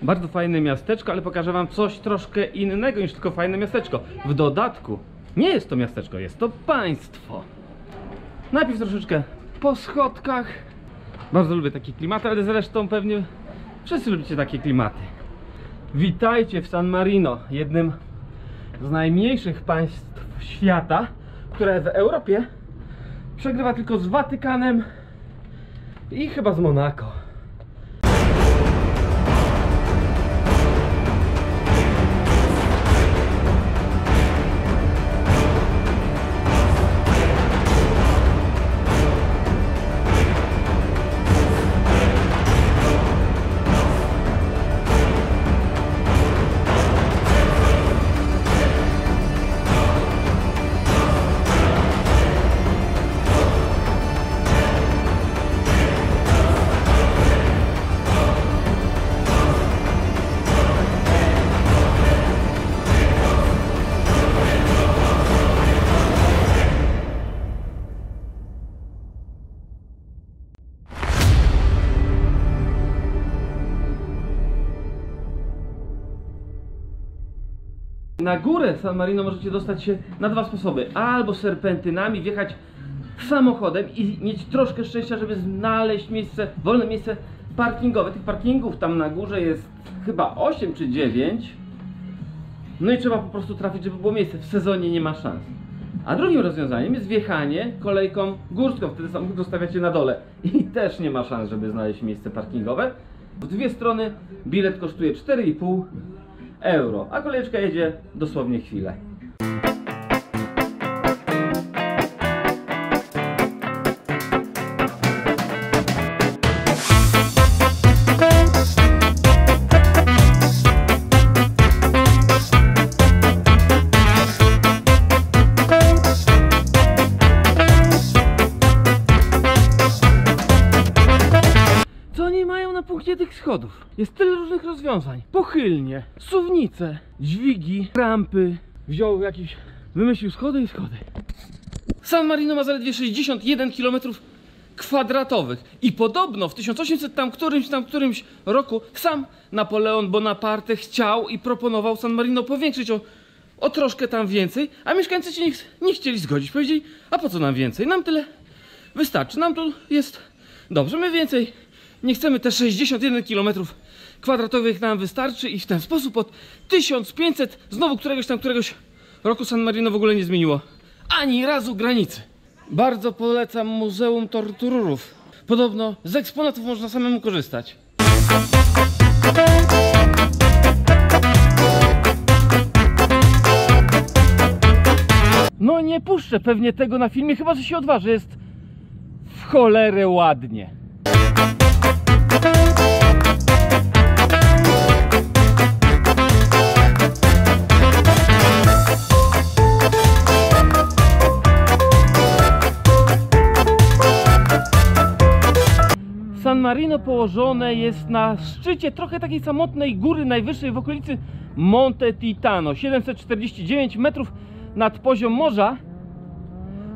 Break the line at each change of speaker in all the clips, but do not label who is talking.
Bardzo fajne miasteczko, ale pokażę wam coś troszkę innego niż tylko fajne miasteczko. W dodatku nie jest to miasteczko, jest to państwo. Najpierw troszeczkę po schodkach. Bardzo lubię takie klimaty, ale zresztą pewnie wszyscy lubicie takie klimaty. Witajcie w San Marino, jednym z najmniejszych państw świata, które w Europie przegrywa tylko z Watykanem i chyba z Monako. Na górę San Marino możecie dostać się na dwa sposoby. Albo serpentynami wjechać samochodem i mieć troszkę szczęścia, żeby znaleźć miejsce, wolne miejsce parkingowe. Tych parkingów tam na górze jest chyba 8 czy 9. No i trzeba po prostu trafić, żeby było miejsce. W sezonie nie ma szans. A drugim rozwiązaniem jest wjechanie kolejką górską. Wtedy samochód zostawiacie na dole i też nie ma szans, żeby znaleźć miejsce parkingowe. W dwie strony bilet kosztuje 4,5 euro, a kolejeczka jedzie dosłownie chwilę. Co oni mają na punkcie tych schodów? Jest tyle różnych rozwiązań. Pochylnie, suwnice, dźwigi, rampy. Wziął jakiś, wymyślił schody i schody. San Marino ma zaledwie 61 km² i podobno w 1800 którymś roku sam Napoleon Bonaparte chciał i proponował San Marino powiększyć o troszkę tam więcej, a mieszkańcy się nie chcieli zgodzić. Powiedzieli, a po co nam więcej? Nam tyle wystarczy, nam tu jest dobrze, my więcej nie chcemy, te 61 km² nam wystarczy i w ten sposób od 1500 znowu któregoś roku San Marino w ogóle nie zmieniło ani razu granicy. Bardzo polecam Muzeum Torturów. Podobno z eksponatów można samemu korzystać. No nie puszczę pewnie tego na filmie, chyba że się odważę. Jest w cholerę ładnie. San Marino położone jest na szczycie trochę takiej samotnej góry najwyższej w okolicy Monte Titano, 749 metrów nad poziom morza,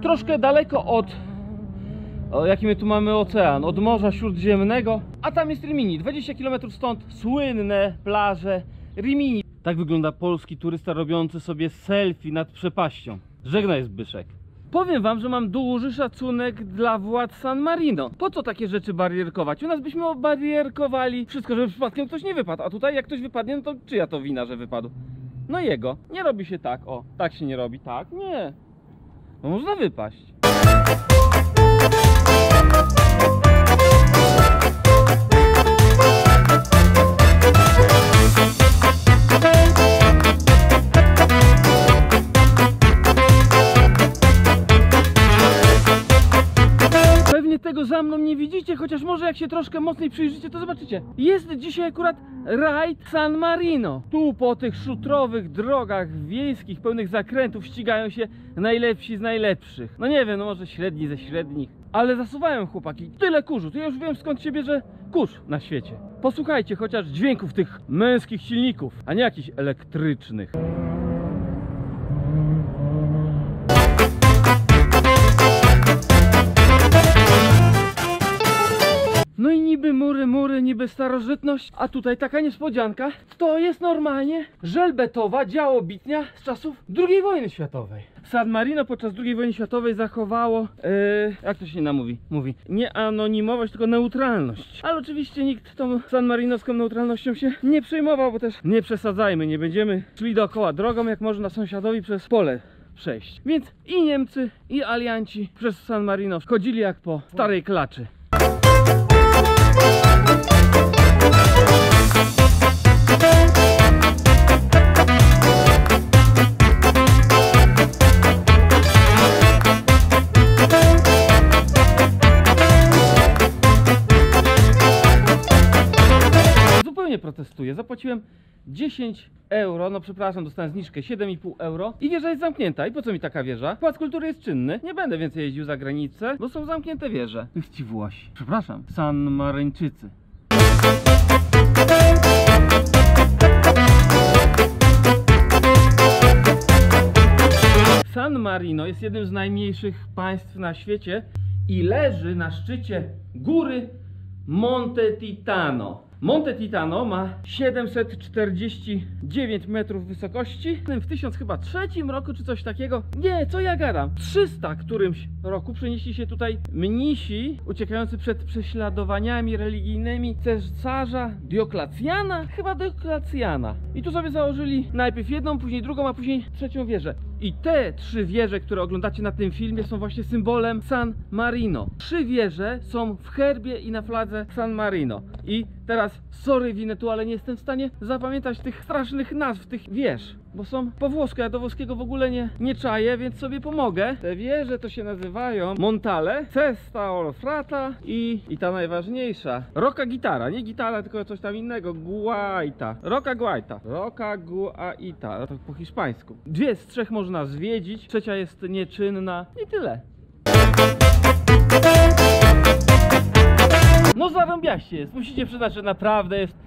troszkę daleko od, jaki my tu mamy ocean, od Morza Śródziemnego, a tam jest Rimini, 20 km stąd, słynne plaże Rimini. Tak wygląda polski turysta robiący sobie selfie nad przepaścią. Żegnaj Zbyszek. Powiem wam, że mam duży szacunek dla władz San Marino. Po co takie rzeczy barierkować? U nas byśmy obarierkowali wszystko, żeby przypadkiem ktoś nie wypadł. A tutaj jak ktoś wypadnie, no to czyja to wina, że wypadł? No jego. Nie robi się tak, o. Tak się nie robi, tak? Nie. No można wypaść. Tego za mną nie widzicie, chociaż może jak się troszkę mocniej przyjrzycie, to zobaczycie. Jest dzisiaj akurat rajd San Marino. Tu po tych szutrowych drogach wiejskich, pełnych zakrętów ścigają się najlepsi z najlepszych. No nie wiem, no może średni ze średnich. Ale zasuwają chłopaki. Tyle kurzu, to ja już wiem skąd się bierze kurz na świecie. Posłuchajcie chociaż dźwięków tych męskich silników, a nie jakichś elektrycznych. No i niby niby mury, niby starożytność, a tutaj taka niespodzianka. To jest normalnie żelbetowa działobitnia z czasów II wojny światowej. San Marino podczas II wojny światowej zachowało, jak to się mówi, nie anonimowość, tylko neutralność. Ale oczywiście nikt tą San Marinowską neutralnością się nie przejmował, bo też nie przesadzajmy, nie będziemy szli dookoła drogą, jak można sąsiadowi przez pole przejść. Więc i Niemcy, i alianci przez San Marino chodzili jak po starej klaczy. Zupełnie protestuję. Zapłaciłem 10 euro, no przepraszam, dostałem zniżkę 7,5 euro i wieża jest zamknięta. I po co mi taka wieża? Pałac Kultury jest czynny. Nie będę więcej jeździł za granicę, bo są zamknięte wieże. Chciwłosi. Przepraszam, Sanmaryńczycy. San Marino jest jednym z najmniejszych państw na świecie i leży na szczycie góry Monte Titano. Monte Titano ma 749 metrów wysokości. W 1003 roku czy coś takiego, nie, co ja gadam, 300 którymś roku przenieśli się tutaj mnisi uciekający przed prześladowaniami religijnymi cesarza Dioklacjana, chyba Dioklacjana. I tu sobie założyli najpierw jedną, później drugą, a później trzecią wieżę. I te 3 wieże, które oglądacie na tym filmie, są właśnie symbolem San Marino. 3 wieże są w herbie i na fladze San Marino. I teraz, sorry Winnetu, ale nie jestem w stanie zapamiętać tych strasznych nazw tych wież, bo są po włosku, ja do włoskiego w ogóle nie czaję, więc sobie pomogę. Te wieże to się nazywają Montale, Cesta Orfrata i ta najważniejsza, Rocca Guaita, nie gitara, tylko coś tam innego, Guaita, Rocca Guaita, to po hiszpańsku. 2 z 3 można zwiedzić, trzecia jest nieczynna i tyle. No zarąbiaście jest, musicie przyznać, że naprawdę jest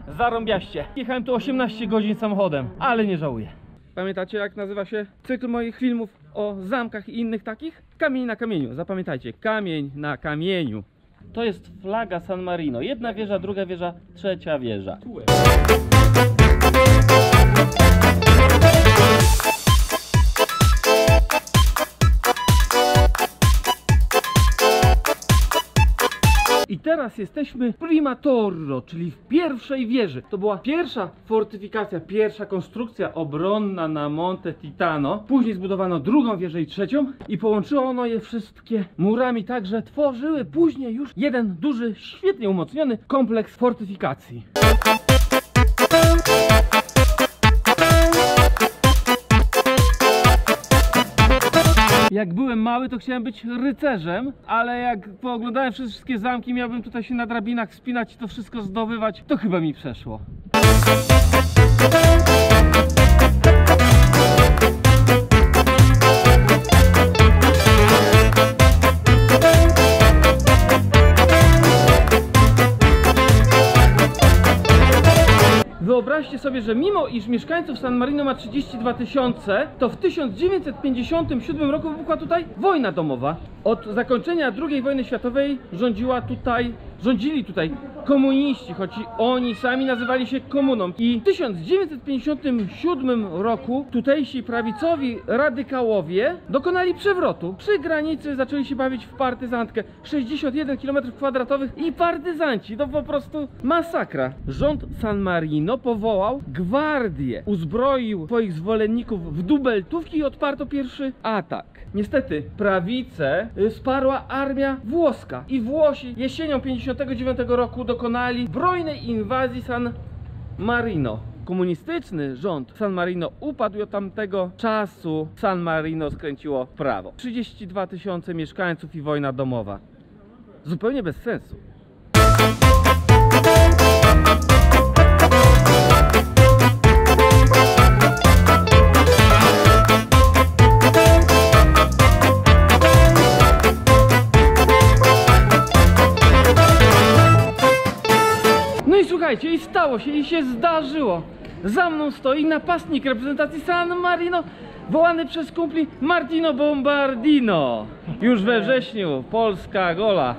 zarąbiaście. Jechałem tu 18 godzin samochodem, ale nie żałuję. Pamiętacie, jak nazywa się cykl moich filmów o zamkach i innych takich? Kamień na kamieniu, zapamiętajcie, kamień na kamieniu. To jest flaga San Marino, jedna wieża, druga wieża, trzecia wieża. I teraz jesteśmy prima torro, czyli w pierwszej wieży. To była pierwsza fortyfikacja, pierwsza konstrukcja obronna na Monte Titano. Później zbudowano drugą wieżę i trzecią i połączyło je wszystkie murami, tak że tworzyły później już jeden duży, świetnie umocniony kompleks fortyfikacji. Jak byłem mały, to chciałem być rycerzem, ale jak pooglądałem wszystkie zamki, miałbym tutaj się na drabinach wspinać i to wszystko zdobywać, to chyba mi przeszło. Wyobraźcie sobie, że mimo iż mieszkańców San Marino ma 32 000, to w 1957 roku wybuchła tutaj wojna domowa. Od zakończenia II wojny światowej rządzili tutaj komuniści, choć oni sami nazywali się komuną. I w 1957 roku tutejsi prawicowi radykałowie dokonali przewrotu. Przy granicy zaczęli się bawić w partyzantkę. 61 km² i partyzanci, to po prostu masakra. Rząd San Marino powołał gwardię, uzbroił swoich zwolenników w dubeltówki i odparto pierwszy atak. Niestety prawicę wsparła armia włoska i Włosi jesienią 1959 roku dokonali zbrojnej inwazji San Marino. Komunistyczny rząd San Marino upadł i od tamtego czasu San Marino skręciło w prawo. 32 000 mieszkańców i wojna domowa. Zupełnie bez sensu. Słuchajcie, i stało się, i się zdarzyło. Za mną stoi napastnik reprezentacji San Marino, wołany przez kumpli Martino Bombardino. Już we wrześniu Polska gola